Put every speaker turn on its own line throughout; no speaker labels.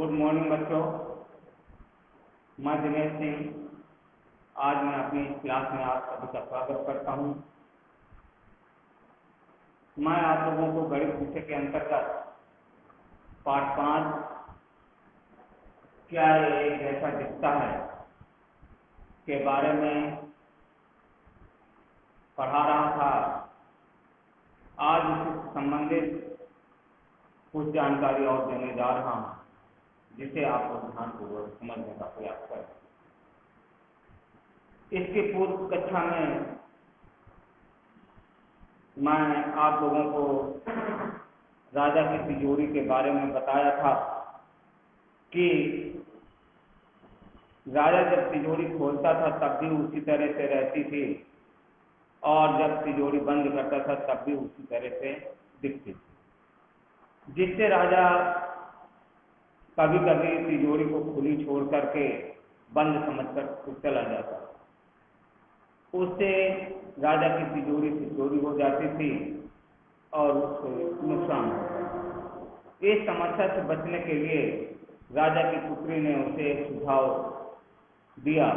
Good morning बच्चों, मैं दिनेश सिंह। आज मैं अपनी क्लास में आप सभी का स्वागत करता हूँ। मैं आप लोगों को गणित विषय के अंतर्गत पाठ 5 क्या एक जैसा दिखता है के बारे में पढ़ा रहा था। आज इससे संबंधित कुछ जानकारी और देने जा रहा हूँ, जिसे आप ध्यानपूर्वक समझने का प्रयास करें। इसके पूर्व कक्षा में मैं आप लोगों को राजा की तिजोरी के बारे में बताया था कि राजा जब तिजोरी खोलता था तब भी उसी तरह से रहती थी, और जब तिजोरी बंद करता था तब भी उसी तरह से दिखती थी, जिससे राजा कभी कभी तिजोरी को खुली छोड़ करके बंद समझकर चला जाता। उससे राजा की तिजोरी से चोरी हो जाती थी और उसको नुकसान होता। इस समस्या से बचने के लिए राजा की पुत्री ने उसे एक सुझाव दिया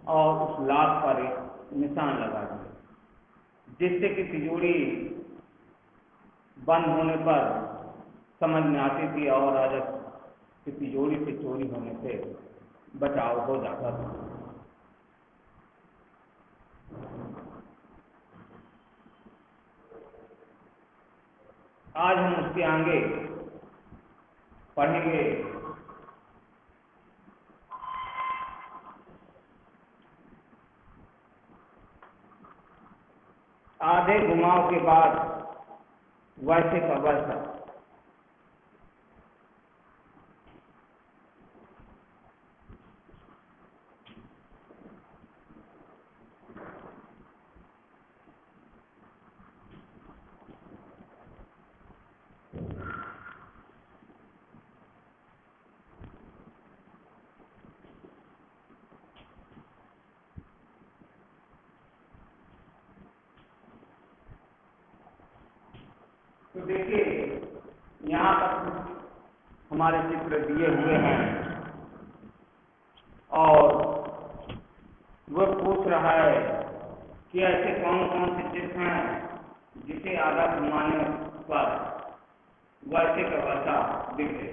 और उस लाख पर एक निशान लगा दिया, जिससे कि तिजोरी बंद होने पर समझ में आती थी और राजा की तिजोरी से चोरी होने से बचाव हो जाता था। आज हम उसके आगे पढ़ेंगे। आधे घुमाव के बाद वैसे का वैसा। तो देखिए, यहाँ पर हमारे चित्र दिए हुए हैं और वह पूछ रहा है कि ऐसे कौन कौन से चित्र हैं जिसे आधा घुमाने पर वैसे का वैसा दिखे।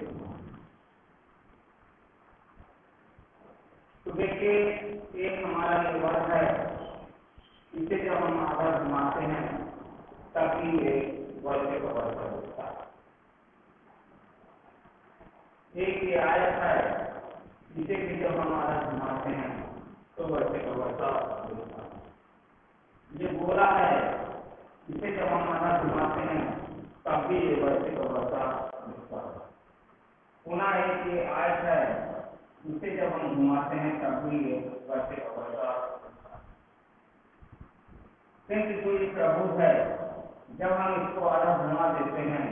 तो देखिए, एक हमारा निर्भर है, इसे जब हम आधा घुमाते हैं तभी ये वैसे का वैसा दिखता है। एक ये आयत है, इसे भी जब हम आधा घुमाते हैं तो वैसे का वैसा दिखता है। ये गोला है, इसे जब हम आधा घुमाते हैं तब भी ये वैसे का वैसा दिखता है। पुनः एक ये आयत है, इसे जब हम घुमाते हैं तब भी ये वैसे का वैसा दिखता है। क्योंकि कोई प्रभु है, जब हम इसको आधा घुमा देते हैं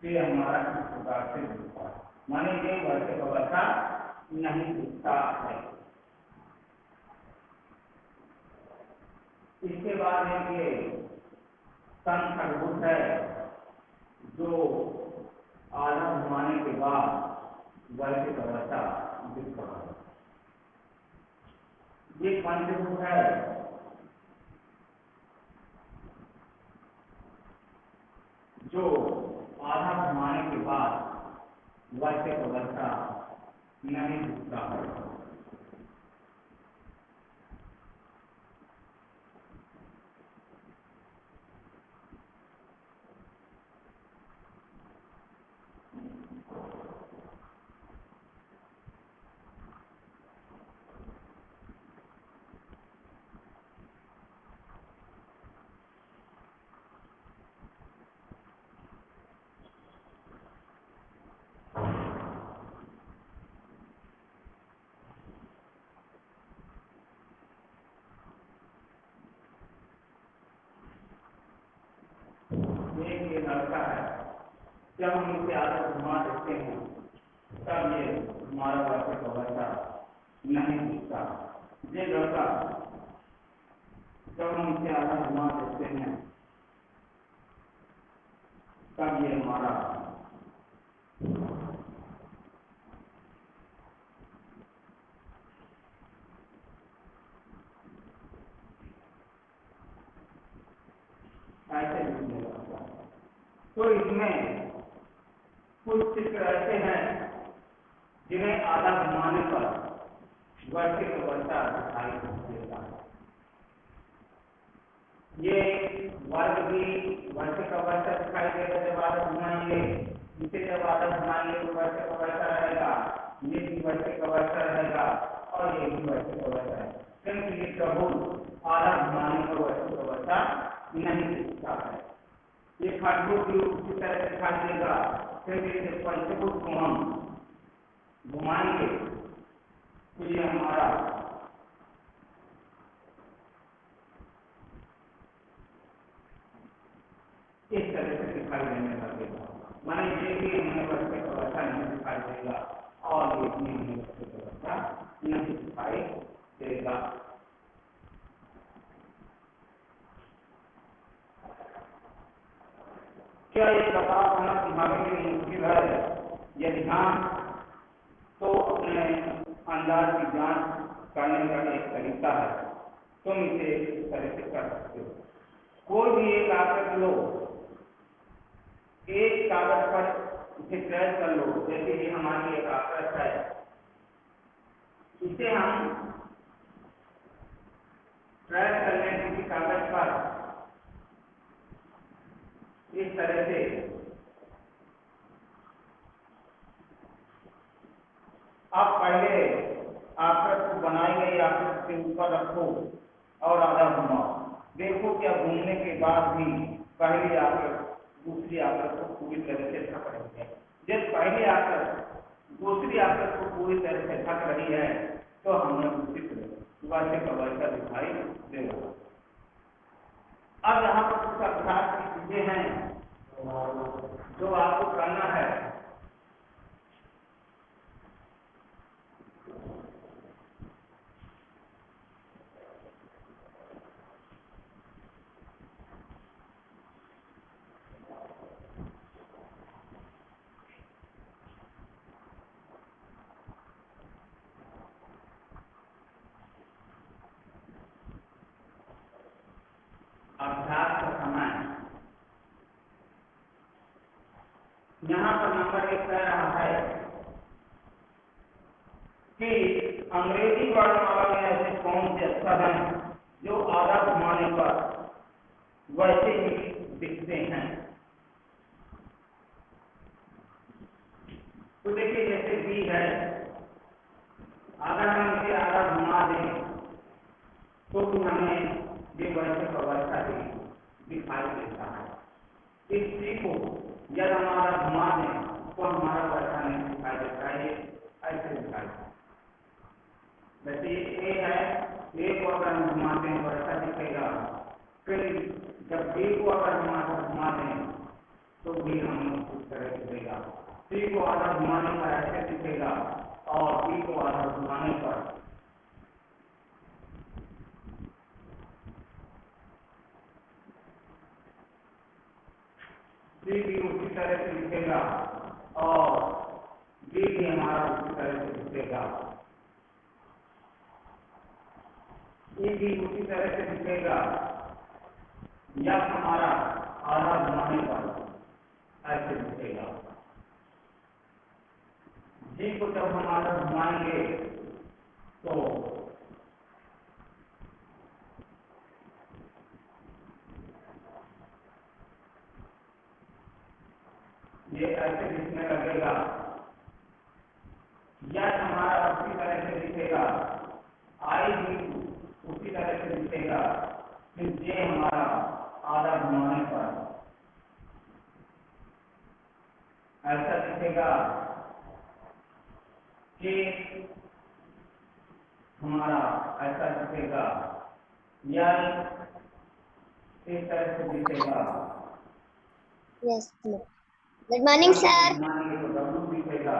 तो ये हमारा किस प्रकार से दिखता है, माने ये वैसे का वैसा नहीं दिखता है। इसके बाद ये संखरभुज है, जो आधा घुमाने के बाद वैसे का वैसा दिखता है। ये पंचभुज है, जो आधा घुमाने के बाद वैसे का वैसा नहीं दिखता है। ये लड़का है, जब हम इसे आधा घुमा देते हैं तब ये हमारा वैसे का वैसा नहीं दिखता। ये लड़का जब हम इसे आधा घुमा देते हैं तब ये हमारा तो इसमें कुछ चित्र ऐसे हैं जिन्हें आधा घुमाने पर वर्षिक अवस्था दिखाई देता है। ये वर्ग भी वर्षिक अवस्था दिखाई देगा जब आधा घुमाएंगे, इसे जब आधा घुमाएंगे तो वर्षिक अवस्था रहेगा, ये भी वर्षिक अवस्था रहेगा और ये भी वर्षिक अवस्था है, क्योंकि ये प्रभु आधा घुमाने पर वर्षिक अवस्था नहीं दिखता है। ये खंडों भी उसी तरह दिखाई देगा, क्योंकि इसे पंचभूत को हम घुमाएंगे तो ये हमारा इस तरह से दिखाई देने लगेगा। माने ये भी हमें वर्षिक अवस्था नहीं दिखाई देगा और ये भी हमें वर्षिक अवस्था नहीं दिखाई देगा। क्या ये बता पाना हमारे लिए मुश्किल है? यदि हाँ, तो अपने अंदाज की जांच करने का एक तरीका है, तुम इसे इस तरह से कर सकते हो। कोई भी एक आकृति लो, एक कागज पर इसे ट्रेस कर लो, जैसे ये हमारी एक आकृति है, इसे हम ट्रेस कर लें किसी कागज पर इस तरह से। आप पहले आकृति को बनाई गई आकृति के ऊपर रखो और आधा घुमाओ, देखो क्या घूमने के बाद भी पहली आकृति दूसरी आकृति को पूरी तरह से ढक रही है। जब पहली आकृति दूसरी आकृति को पूरी तरह से ढक रही है तो हमें उसी वर्षिक अवस्था दिखाई देगा। अब यहाँ पर कुछ अभ्यास की चीजें हैं जो आपको करना है। अभ्यास का समय यहाँ पर नंबर 1 कह रहा है कि अंग्रेजी वर्णमाला में ऐसे कौन से अक्षर हैं जो आधा घुमाने पर वैसे ही दिखते हैं। तो देखिए जैसे बी है, अगर हम इसे आधा घुमा दें तो भी हमें ये वर्षिक अवस्था दिखाई देता है। इस सी को जब हमारा घुमा दें तो हमारा वर्षा नहीं दिखाई देता है, ऐसे दिखाई देता है। वैसे ए है, ए को अगर हम घुमाते हैं वर्षा दिखेगा, फिर जब बी को अगर घुमा दें तो भी हमें उस तरह दिखेगा। सी को आधा घुमाने पर ऐसे दिखेगा और बी को आधा घुमाने पर सी भी उसी तरह से दिखेगा और बी भी हमारा उसी तरह से दिखेगा। ये भी उसी तरह से दिखेगा या हमारा आधा घुमाने पर ऐसे दिखेगा। जी को जब हम आधा घुमाएंगे तो ये ऐसे दिखने लगेगा, या हमारा उसी तरह से दिखेगा, आई भी उसी तरह से दिखेगा, फिर जे हमारा आधा घुमाने पर ऐसा दिखेगा कि हमारा ऐसा दिखेगा, या इस तरह से दिखेगा।
Yes, good morning, sir.
W दिखेगा,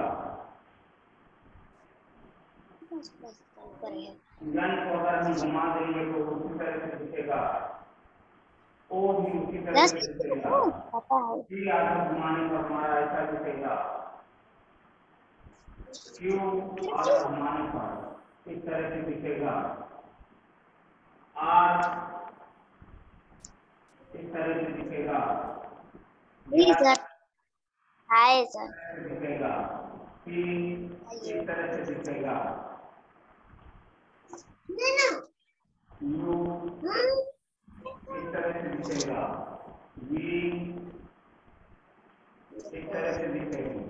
यन को अगर हम घुमा देंगे तो उसी तरह से दिखेगा, ओ भी उसी तरह से दिखेगा, सी आधा घुमाने पर हमारा ऐसा दिखेगा, क्यू आधा घुमाने पर इस तरह से दिखेगा, आर इस तरह से दिखेगा,
जी सर। Hi sir.
दिखेगा, टी इस तरह से दिखेगा, यू इस तरह से दिखेगा, वी इस तरह से दिखेगी,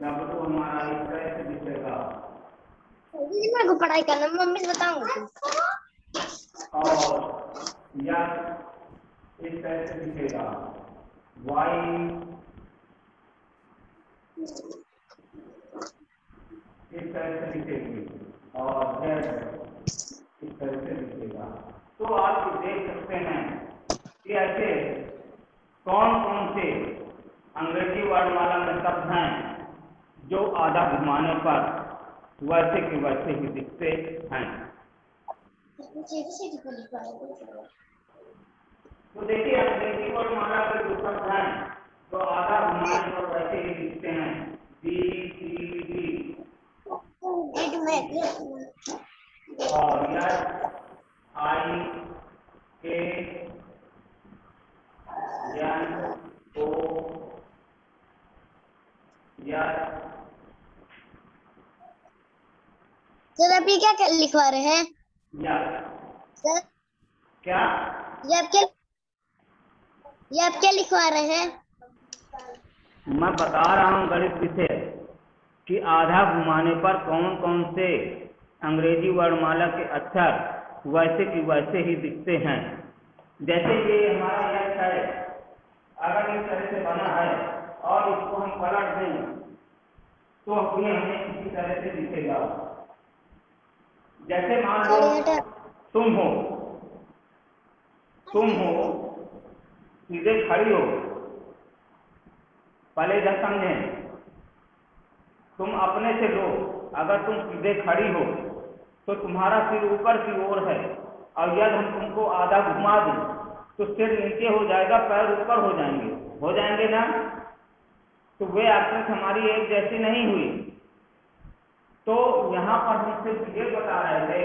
डब्ल्यू हमारा इस तरह से दिखेगा,
मेरे को पढ़ाई करना, मम्मी से बताऊंगा।
और यस इस तरह से दिखेगा, वाई इस तरह से दिखेगी, और जेड इस तरह से दिखेगा। तो आप देख सकते हैं कि ऐसे कौन कौन से अंग्रेजी वर्णमाला में शब्द हैं जो आधा घुमाने पर वैसे के वैसे ही दिखते हैं। तो देखिए अंग्रेजी वर्णमाला के जो शब्द हैं तो आधा घुमाने पर वैसे ही दिखते हैं, बी सी डी और यस आई के एन ओ यस।
सर अभी क्या लिखवा रहे हैं?
यस
सर
क्या
ये आप क्या लिखवा रहे हैं?
मैं बता रहा हूँ गणित विषय कि आधा घुमाने पर कौन कौन से अंग्रेजी वर्णमाला के अक्षर वैसे की वैसे ही दिखते हैं। जैसे ये हमारा यस है, अगर इस तरह से बना है और इसको हम पलट दें तो ये हमें इसी तरह से दिखेगा। जैसे मान लो तुम हो सीधे खड़ी हो, पहले इधर समझें, तुम अपने से लो, अगर तुम सीधे खड़ी हो तो तुम्हारा सिर ऊपर की ओर है और यदि हम तुमको आधा घुमा दें तो सिर नीचे हो जाएगा, पैर ऊपर हो जाएंगे ना। तो वे एक्सेस हमारी एक जैसी नहीं हुई। तो यहाँ पर हम सिर्फ ये बता रहे थे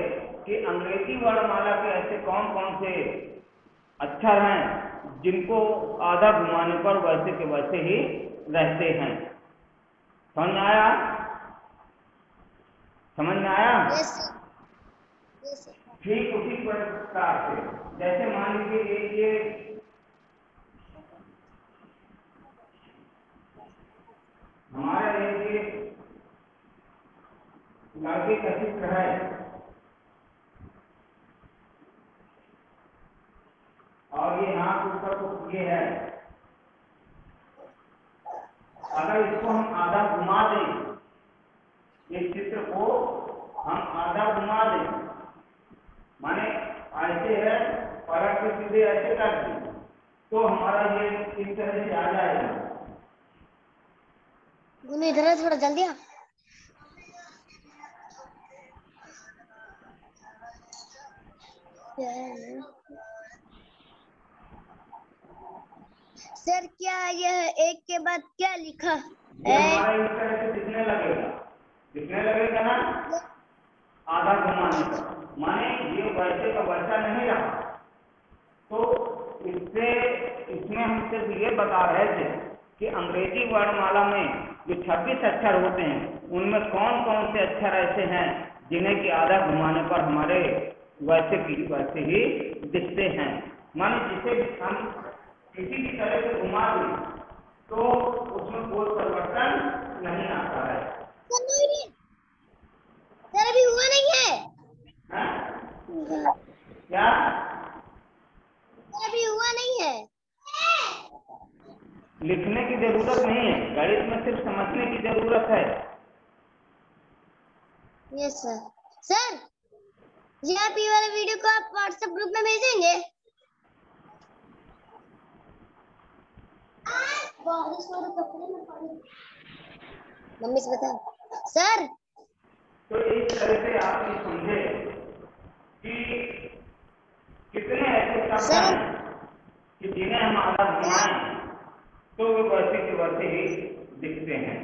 कि अंग्रेजी वर्णमाला के ऐसे कौन कौन से अक्षर हैं जिनको आधा घुमाने पर वैसे के वैसे ही रहते हैं। समझ में आया? समझ में आया? ठीक उसी प्रकार से जैसे मान लीजिए ये हमारा ये लड़के का चित्र है और ये हाथ ऊपर को ये है। अगर इसको हम आधा घुमा दें, इस चित्र को हम आधा घुमा दें, माने ऐसे है पलट के सीधे ऐसे कर दें तो हमारा ये इस तरह से आ जाएगा।
इधर थोड़ा जल्दी आ। सर क्या यह एक के बाद क्या लिखा है?
हमारा इस तरह से दिखने लगेगा ना आधा घुमाने पर, माने ये वैसे का वैसा नहीं रहा। तो इसमें हम सिर्फ ये बता रहे थे कि अंग्रेजी वर्णमाला में जो 26 अक्षर होते हैं उनमें कौन कौन से अक्षर ऐसे हैं जिन्हें कि आधा घुमाने पर हमारे वैसे की वैसे ही दिखते हैं। माने जिसे हम किसी भी तरह से घुमा दें तो उसमें कोई परिवर्तन नहीं आता है।
सर अभी हुआ नहीं है।
क्या?
अभी हुआ नहीं है।
लिखने की जरूरत नहीं है, गणित में सिर्फ समझने की जरूरत है।
Yes sir. सर ये आप ये वाला वीडियो को आप व्हाट्सएप ग्रुप में भेजेंगे? मम्मी से बताओ सर।
तो इस तरह से आप ये समझे कि कितने ऐसे शब्द हैं कि जिन्हें हम आधा घुमाएं तो वे वैसे के वैसे ही दिखते हैं।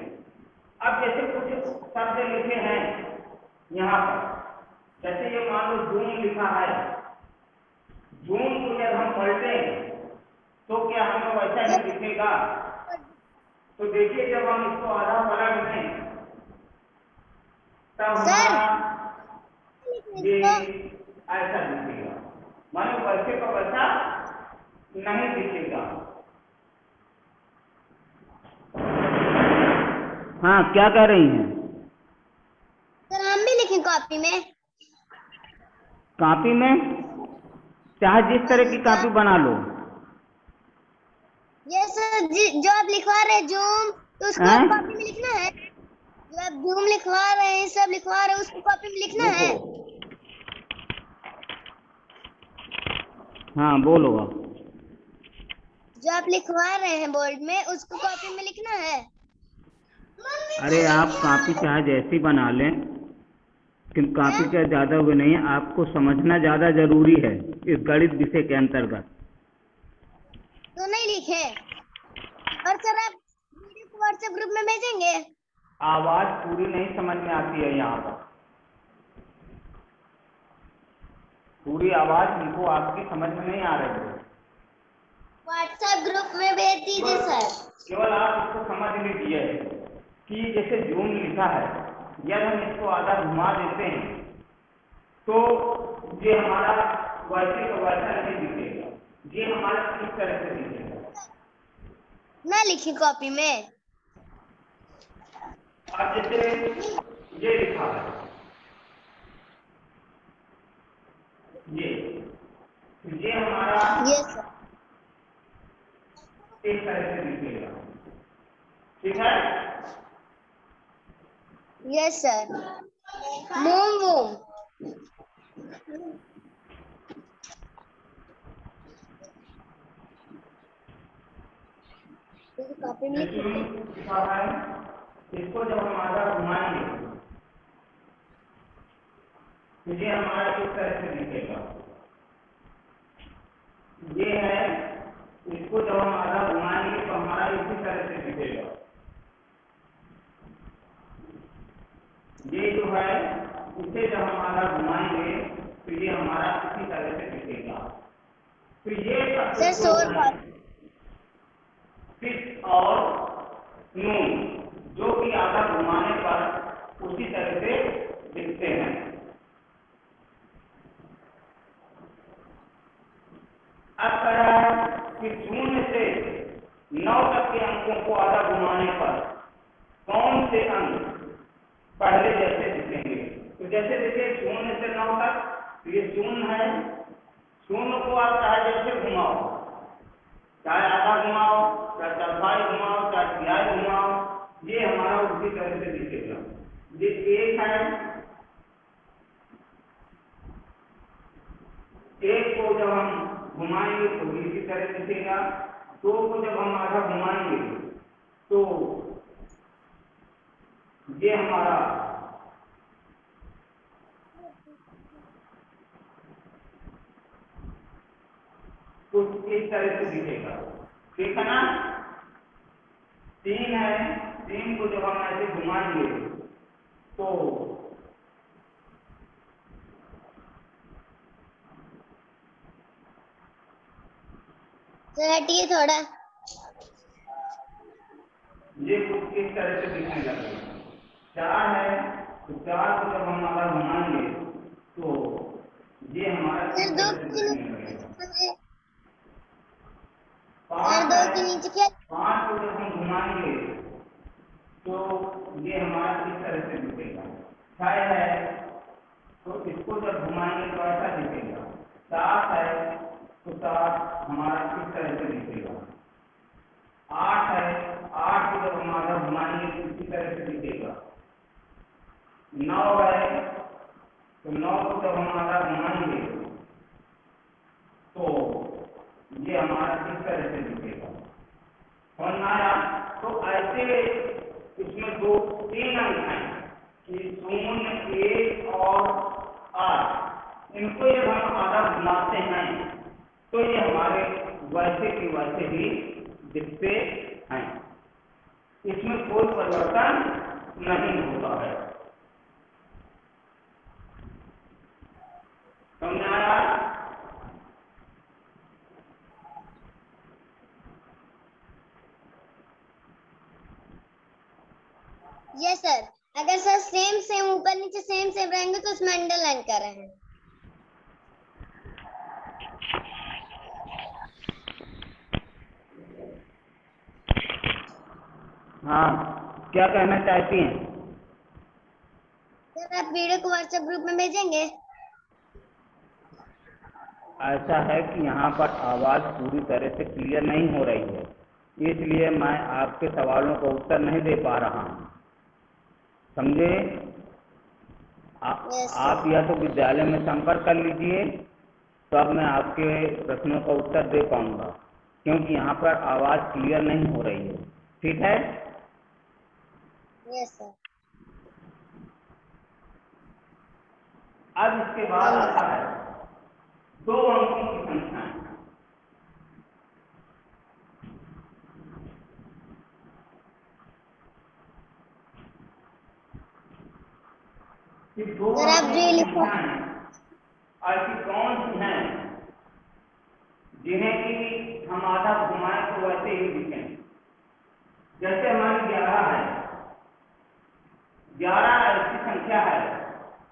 अब जैसे कुछ शब्द लिखे हैं यहाँ पर, जैसे ये मान लो जून लिखा है, जून को जब हम पढ़ते हैं बाद में वैसा नहीं दिखेगा। तो देखिए जब हम इसको आधा पलट दें तब
सर
हमारा ये ऐसा दिखेगा, मानो वैसे का वैसा नहीं दिखेगा। हाँ क्या कह रही हैं?
सर हम भी लिखें कॉपी में?
कॉपी में चाहे जिस तरह की कॉपी बना लो।
ये सर जो आप लिखवा रहे हैं जूम, तो उसको कॉपी में लिखना है। जो आप जूम लिखवा रहे हैं, सब लिखवा रहे हैं, उसको कॉपी में लिखना है।
हाँ बोलो आप।
जो आप लिखवा रहे हैं बोर्ड में, उसको कॉपी में लिखना है।
अरे आप कॉपी चाहे जैसी बना लें, लेकिन कॉपी का ज़्यादा वो नहीं है, आपको समझना ज़्यादा जरूरी है इस गणित विषय के अंतर्गत।
तो नहीं लिखे। और सर आप वीडियो को व्हाट्सएप ग्रुप में भेजेंगे?
आवाज पूरी नहीं समझ में आती है यहाँ पर, पूरी आवाज हमको आपकी समझ में नहीं आ रही है।
व्हाट्सएप ग्रुप में भेज दीजिए सर।
केवल आप इसको समझ लीजिए कि जैसे जूम लिखा है, यदि हम इसको आधा घुमा देते हैं तो ये हमारा वैसे का वैसा नहीं दिखेगा, ये हमारा किस तरह से दिखेगा।
ना लिखी कॉपी में।
अब जैसे ये लिखा है, ये हमारा
यस सर।
इस तरह से दिखेगा, ठीक है।
Yes sir. मूम वूम। कॉपी में
लिखा है, इसको जब हम आधा घुमाएंगे तो ये हमारा इस तरह से दिखेगा। ये है, इसको जब हम आधा घुमाएंगे तो हमारा इसी तरह से दिखेगा। ये जो है इसे जब हम आधा घुमाएंगे तो ये हमारा इसी तरह से दिखेगा। तो ये
सर शोर
फिक्स और नून जो कि आधा घुमाने पर उसी तरह से दिखते हैं। अब कह रहा है कि 0 से 9 तक के अंकों को आधा घुमाने पर कौन से अंक पहले जैसे दिखेंगे। तो जैसे देखिए 0 से 9 तक ये 0 है, 0 को आप चाहे जैसे घुमाओ, चाहे आधा घुमाओ, चाहे चौथाई घुमाओ, चाहे तिहाई घुमाओ, ये हमारा उसी तरह से दिखेगा। ये 1 है, 1 को जब हम घुमाएंगे तो इसी तरह दिखेगा। 2 को जब हम आधा घुमाएंगे तो ये हमारा कुछ इस तरह से दिखेगा, ठीक है ना। 3 है, 3 को जब हम ऐसे घुमाएंगे तो
सर हटिए थोड़ा।
ये कुछ इस तरह से दिखने लगेगा। 4 है, तो 4 को जब हम आधा घुमाएंगे तो ये हमारा
सर
इस
2
तरह से
के
दिखने लगेगा।
नीचे
5
2
है,
के नीचे क्या?
5 को जब हम घुमाएंगे तो ये हमारा इस तरह से दिखेगा। 6 है, तो इसको जब घुमाएंगे तो ऐसा दिखेगा। 7 है, तो 7 हमारा इस तरह से दिखेगा। 8 है, 8 को जब हम आधा घुमाएंगे तो इसी तरह से दिखेगा। 9 है, तो 9 को जब हम आधा घुमाएंगे तो ये हमारा इस तरह से दिखेगा। समझ में आया? तो ऐसे इसमें 3 अंक हैं कि 0, 1 और 8, इनको जब हम आधा घुमाते हैं तो ये हमारे वैसे के वैसे ही दिखते हैं, इसमें कोई परिवर्तन नहीं होता है। समझ आया?
ये सर, अगर सर सेम सेम ऊपर नीचे सेम सेम रहेंगे तो उसमें अंडरलाइन कर रहे हैं।
हाँ, क्या कहना चाहती हैं?
सर आप वीडियो को व्हाट्सएप ग्रुप में भेजेंगे?
ऐसा है कि यहाँ पर आवाज़ पूरी तरह से क्लियर नहीं हो रही है, इसलिए मैं आपके सवालों का उत्तर नहीं दे पा रहा हूँ, समझे?
यस
आप
सर।
या तो विद्यालय में संपर्क कर लीजिए, तब मैं आपके प्रश्नों का उत्तर दे पाऊंगा, क्योंकि यहाँ पर आवाज़ क्लियर नहीं हो रही है। ठीक है?
Yes sir.
अब इसके बाद आता है 2 अंकों की संख्या। कि 2
सर आप
अंकों
जो ये
की
लिखो,
संख्याएं ऐसी कौन सी हैं जिन्हें कि हम आधा घुमाएं तो वैसे ही दिखें। जैसे हमारी 11 है, 11 ऐसी संख्या है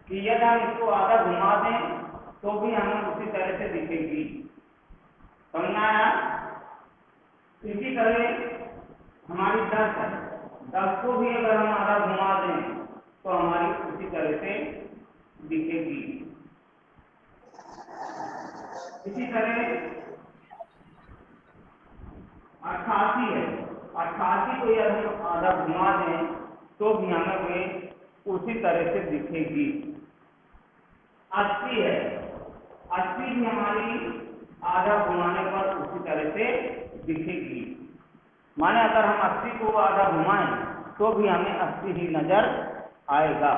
कि यदि हम इसको आधा घुमा दें तो भी हमें उसी तरह से दिखेगी। समझ आया? इसी तरह हमारी 10 है, 10 को भी अगर हम आधा घुमा दें तो हमारी उसी तरह से दिखेगी। इसी तरह 88 है, 88 को यदि हम आधा घुमा दें तो भी हमें वे उसी तरह से दिखेगी। 80 है, 80 भी हमारी आधा घुमाने पर उसी तरह से दिखेगी। माने अगर हम 80 को आधा घुमाएं तो भी हमें 80 ही नजर आएगा।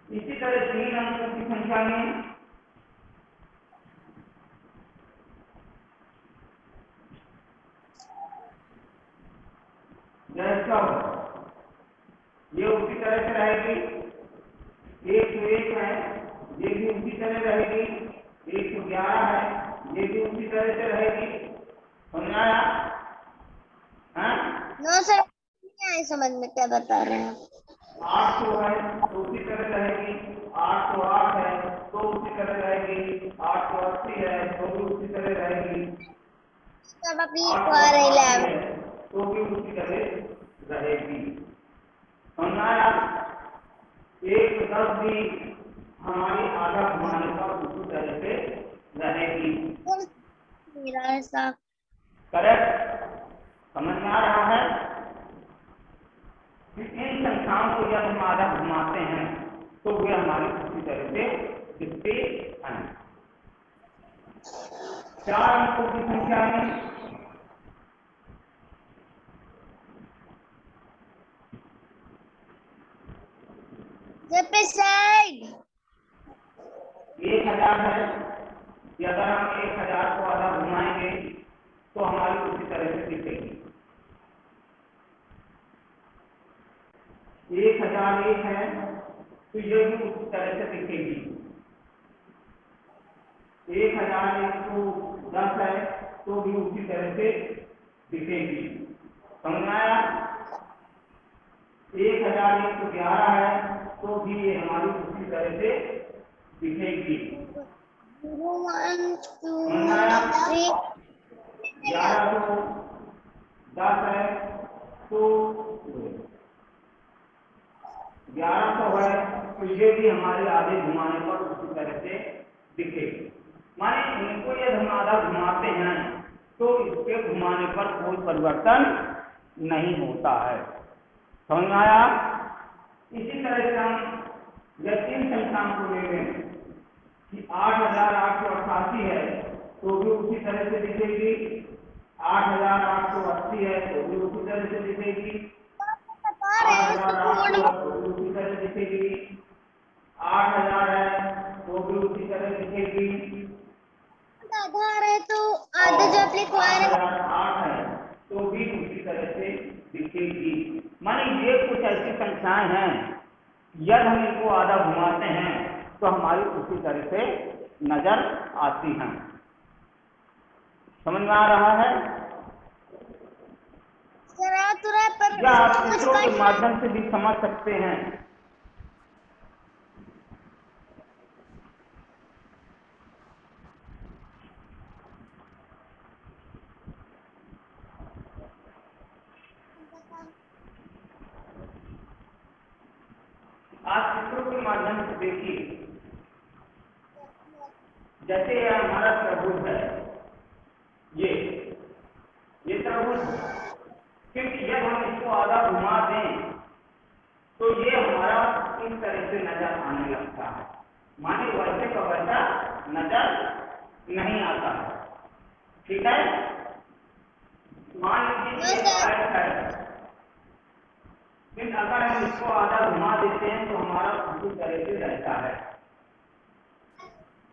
इसी तरह 3 अंकों की संख्या में जैसा ये उसी तरह से रहेगी। 101 है, ये भी उसी तरह रहेगी। 111 है, ये भी उसी तरह से रहेगी। समझ आया?
नो सर नहीं आए समझ में क्या बता रहे हैं।
800 है तो उसी तरह रहेगी। 808 है तो उसी तरह रहेगी। 880 है तो भी उसी तरह रहेगी।
सब आप लिखवा रहे
888
लैब।
है तो भी उसी तरह रहेगी। समझ आया? 110 भी हमारी आधा घुमाने पर उसी तरह से रहेगी।
मेरा है साहब।
करेक्ट? समझ में आ रहा है कि इन संख्याओं को जब हम आधा घुमाते हैं तो वे हमारी उसी तरह से दिखते हैं। 4 अंकों की संख्या में
साइड
1000 है कि अगर हम 1000 को आधा घुमाएंगे तो हमारी उसी तरह से दिखेगी। 1001 है तो ये भी उसी तरह से दिखेगी। 1110 है तो भी उसी तरह से दिखेगी। समझ में आया? 1111 है तो भी ये हमारी उसी तरह से दिखेगी।
1 2
समझ में आया?
3
1110 है तो 1100 है तो ये भी हमारे आधे घुमाने पर उसी तरह से दिखेगी। माने इनको यदि हम आधा घुमाते हैं तो इसके घुमाने पर कोई परिवर्तन नहीं होता है। समझ में आया? इसी तरह से हम जब 3 संख्याओं को ले लें कि 8888 है तो भी उसी तरह से दिखेगी। 8880 है तो भी उसी तरह से दिखेगी।
बता रहे हैं उसको
8800
कोड
है तो भी उसी तरह दिखेगी। 8000 है तो भी उसी तरह दिखेगी।
आधा आ रहे तो आधा
और
जो आप लिखवा रहे
8008 है तो भी उसी तरह से दिखेगी। माने ये कुछ ऐसी संख्याएं हैं यदि हम इनको आधा घुमाते हैं तो हमारी उसी तरह से नजर आती हैं। समझ में आ रहा है?
सर आप तो रहा है पर
या आप
कुछ
चित्रों के
कट
माध्यम से भी समझ सकते हैं। आप चित्रों के माध्यम से देखिए, जैसे ये हमारा त्रिभुज है, ये त्रिभुज है, क्योंकि जब हम इसको आधा घुमा दें तो ये हमारा इस तरह से नजर आने लगता है, माने वैसे का वैसा नजर नहीं आता है। ठीक है, मान लीजिए ये बात है, लेकिन अगर हम इसको आधा घुमा देते हैं तो हमारा उसी तरह से रहता है।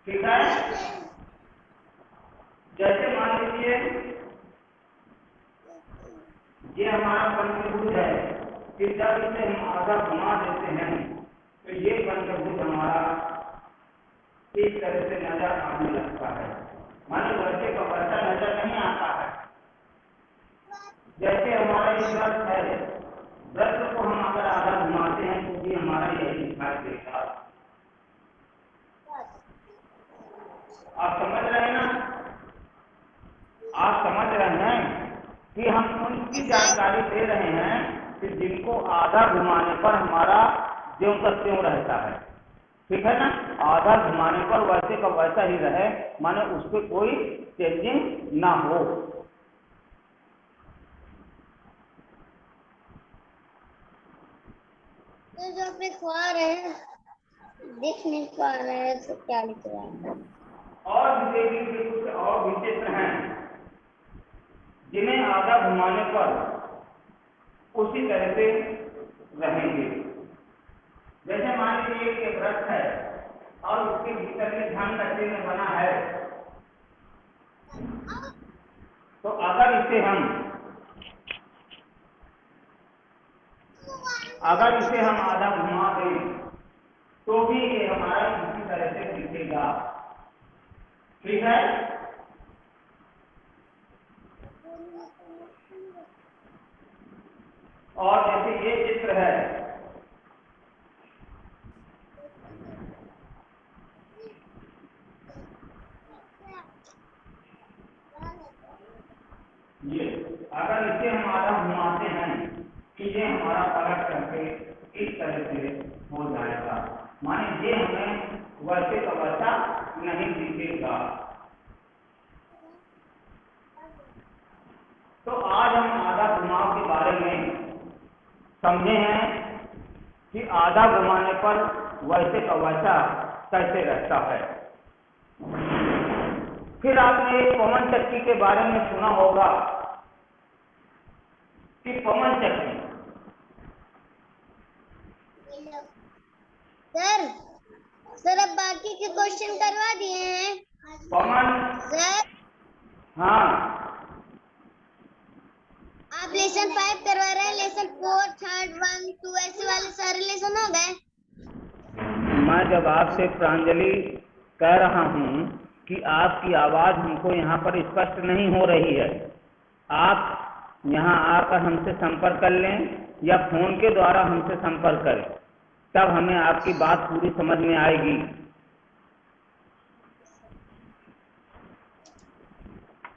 ठीक है, जैसे मान लीजिए ये हमारा पंचभुज है, कि जब इसे हम आधा घुमा देते हैं तो ये पंचभुज हमारा इस तरह से नजर आने लगता है, माने वैसे का वैसा नजर नहीं आता है। जैसे हमारा ये वृत्त है, वृत्त को हम अगर आधा घुमाते हैं तो भी हमारा यही दिखाई देगा। आप समझ रहे हैं ना? आप समझ रहे हैं कि हम उनकी जानकारी दे रहे हैं कि जिनको आधा घुमाने पर हमारा ज्यों का त्यों रहता है। ठीक है ना, आधा घुमाने पर वैसे का वैसा ही रहे, माने उस पर कोई चेंजिंग ना हो।
तो जो आप लिखवा रहे हैं दिख नहीं पा रहे हैं तो क्या लिख रहा है?
और भी देखिए, कुछ और भी चित्र हैं जिन्हें आधा घुमाने पर उसी तरह से रहेंगे। जैसे मान लीजिए एक वृत्त है और उसके भीतर में ध्यान का चिन्ह बना है, तो अगर इसे हम आधा घुमा दें तो भी ये हमारा इसी तरह से दिखेगा। ठीक है, और जैसे ये चित्र है, ये अगर इसे हम आधा घुमाते हैं कि ये हमारा पलट करके इस तरह से हो जाएगा, माने ये हमें वैसे का वैसा नहीं दिखेगा। तो आज हम आधा घुमाव के बारे में समझे हैं कि आधा घुमाने पर वैसे का वैसा कैसे रहता है। फिर आपने एक पवन चक्की के बारे में सुना होगा कि पवन चक्की,
सर अब बाकी के क्वेश्चन करवा दिए हैं
पवन
सर।
हाँ,
आप लेसन 5 करवा रहे हैं, लेसन 4 3rd 1 2 ऐसे वाले सारे लेसन हो गए।
मैं जब आपसे प्रांजलि कह रहा हूं कि आपकी आवाज हमको यहाँ पर स्पष्ट नहीं हो रही है, आप यहाँ आकर हमसे संपर्क कर लें या फोन के द्वारा हमसे संपर्क करें, तब हमें आपकी बात पूरी समझ में आएगी।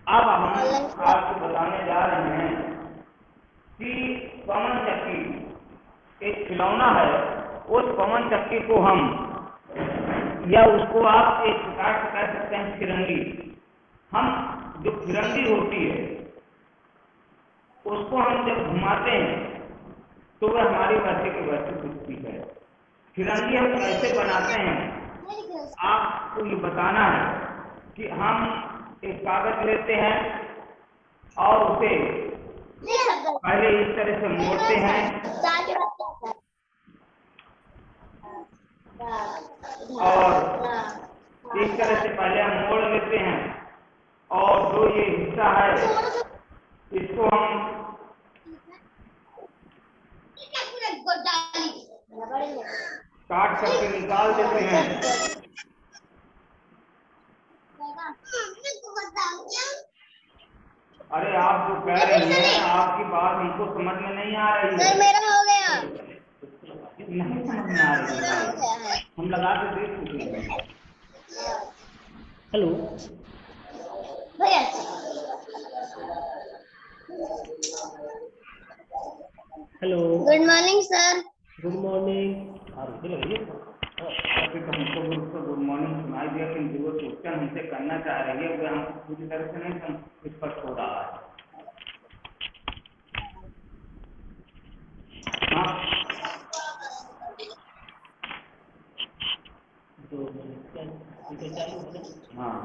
अब हम आपको बताने जा रहे हैं कि पवन चक्की एक खिलौना है। उस पवन चक्की को हम, या उसको आप एक प्रकार से कह सकते हैं फिरंगी, हम जो फिरंगी होती है उसको हम जब घुमाते हैं तो वह हमारी वैसे के वैसे दिखती है। फिरंगी हम कैसे बनाते हैं आपको ये बताना है कि हम एक कागज लेते हैं और उसे पहले इस तरह से मोड़ते हैं और इस तरह से पहले हम मोड़ लेते हैं, और जो ये हिस्सा है इसको हम काट करके निकाल देते हैं। अरे आप जो कह रही हैं आपकी बात हमको समझ में नहीं आ रही है।
सर मेरा हो गया।
नहीं समझ में आ रही
मेरा हो गया है।
हम लगा के देख चुके हैं।
हेलो
भैया
hello
good morning sir.
Good morning.
हमको गुड मॉर्निंग सुनाई दिया, लेकिन जो क्वेश्चन हमसे करना चाह रही है वो हमको पूरी तरह से नहीं स्पष्ट हो रहा है। हाँ हाँ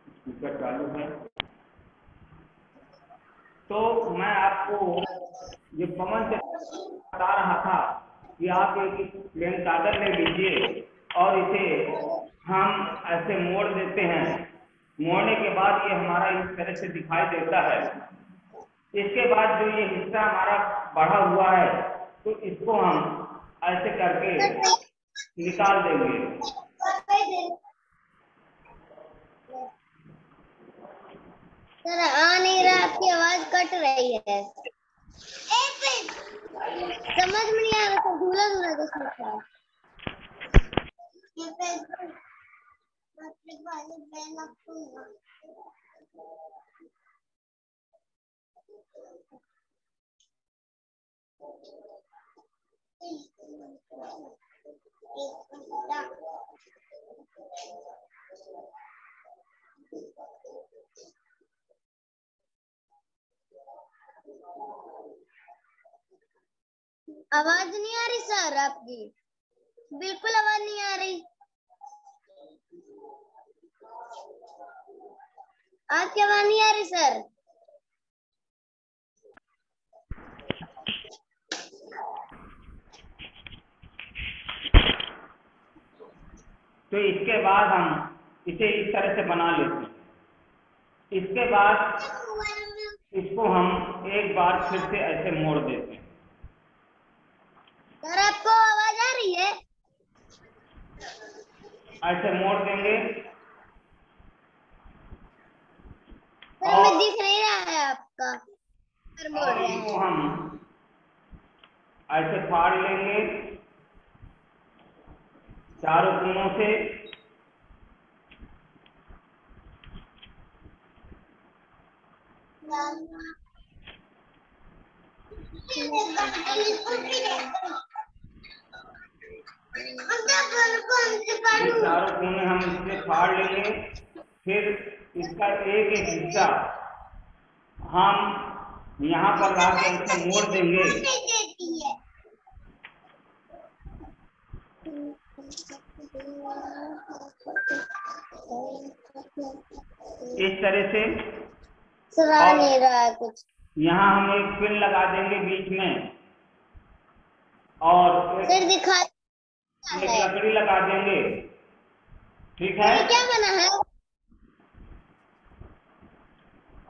स्पीकर चालू है। तो मैं आपको ये पवन से बता रहा था कि आप एक प्लेन कागज ले लीजिए और इसे हम ऐसे मोड़ देते हैं। मोड़ने के बाद ये हमारा इस तरह से दिखाई देता है। इसके बाद जो ये हिस्सा हमारा बढ़ा हुआ है तो इसको हम ऐसे करके निकाल देंगे।
सर आ नहीं रहा, आपकी आवाज कट रही है। समझ में नहीं आ रहा सर, धुला धुला दिख आवाज नहीं आ रही सर आपकी, बिल्कुल आवाज नहीं आ रही। आपकी आवाज नहीं आ रही सर।
तो इसके बाद हम इसे इस तरह से बना लेते हैं। इसके बाद इसको हम एक बार फिर से ऐसे मोड़ देते हैं।
सर आपको आवाज आ रही है?
ऐसे मोड़ देंगे
सर हमें दिख नहीं रहा है आपका सर मोड़
और
रहे
इसको
हैं।
हम ऐसे फाड़ लेंगे चारों कोनों से। चारों कोने हम इससे फाड़ लेंगे। फिर इसका एक एक हिस्सा हम यहाँ पर ला के इसे मोड़ देंगे। इस तरह से
सर आ नहीं रहा है कुछ।
यहाँ हम एक पिन लगा देंगे बीच में और
सर दिखा
एक लकड़ी लगा देंगे। ठीक है।
ये क्या बना है?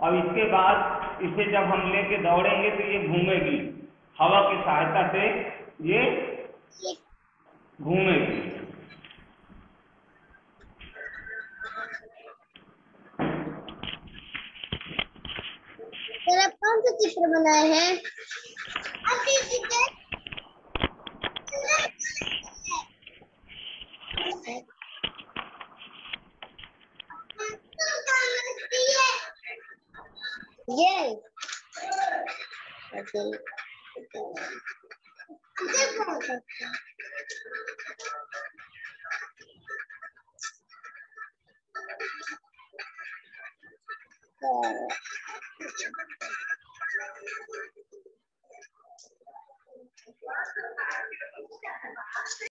और इसके बाद इसे जब हम लेके दौड़ेंगे तो ये घूमेगी, हवा की सहायता से ये घूमेगी।
सर आप कौन सा चित्र बनाए हैं? ये